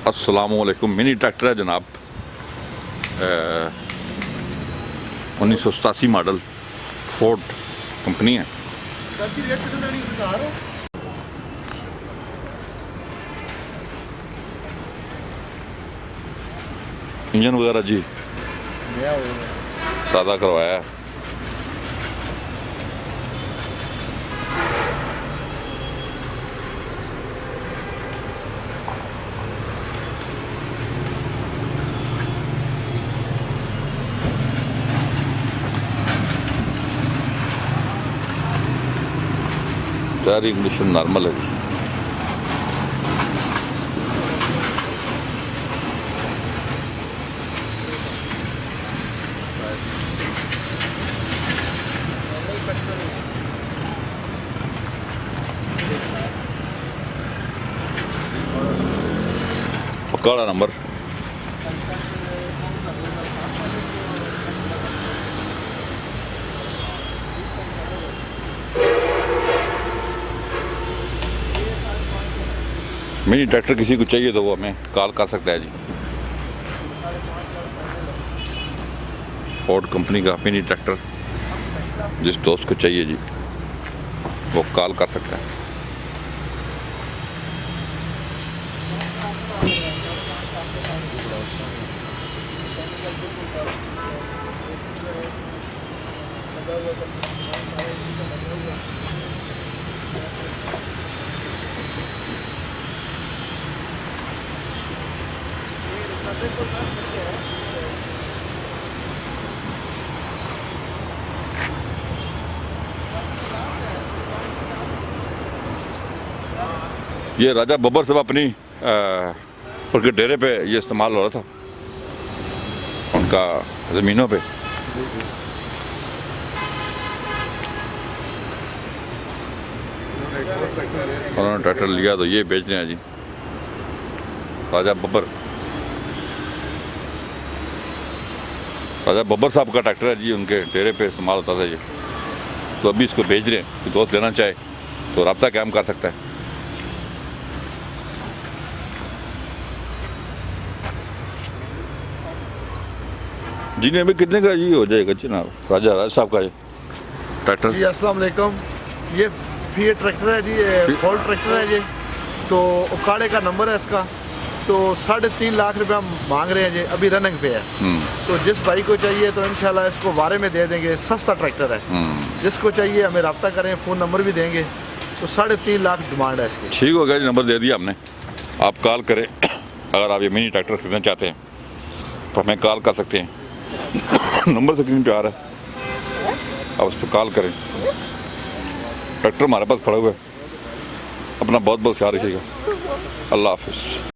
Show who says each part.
Speaker 1: अस्सलामुअलैकुम। Mini tractor है जनाब, 1987 मॉडल, फोर्ड कंपनी है। इंजन वगैरह जी ताज़ा करवाया है। टायर कंडीशन नॉर्मल है। पक्का नंबर मिनी ट्रैक्टर किसी को चाहिए तो वो हमें कॉल कर सकता है जी। फोर्ड कंपनी का मिनी ट्रैक्टर जिस दोस्त को चाहिए जी वो कॉल कर सकता है। ये राजा बब्बर साहब अपनी उनके डेरे पे ये इस्तेमाल हो रहा था, उनका ज़मीनों पे। उन्होंने ट्रैक्टर लिया तो ये बेच रहे हैं जी। राजा बब्बर साहब का ट्रैक्टर है जी, उनके डेरे पे इस्तेमाल होता था ये। तो अभी इसको बेच रहे हैं। दोस्त लेना चाहे तो रब्ता कायम कर सकता है। जी ने अभी कितने का जी हो जाएगा जनाब? राजा साहब का ये ट्रैक्टर
Speaker 2: जी। अस्सलाम वालेकुम। ये फीएट ट्रैक्टर है जी, ये फोर्ड ट्रैक्टर है जी। तो उकाड़े का नंबर है इसका। तो 3.5 लाख रुपया मांग रहे हैं जी, अभी रनिंग पे है। तो जिस भाई को चाहिए तो इंशाल्लाह इसको वारे में दे देंगे। सस्ता ट्रैक्टर है। जिसको चाहिए हमें रब्ता करें, फ़ोन नंबर भी देंगे। तो 3.5 लाख डिमांड है इसकी।
Speaker 1: ठीक हो गया जी, नंबर दे दिया हमने, आप कॉल करें। अगर आप ये मिनी ट्रैक्टर खरीदना चाहते हैं तो हमें कॉल कर सकते हैं। नंबर स्क्रीन पे आ रहा है, आप उस पर कॉल करें। ट्रैक्टर हमारे पास खड़ा हुआ है। अपना बहुत बहुत ख्याल रखिएगा। अल्लाह हाफिज़।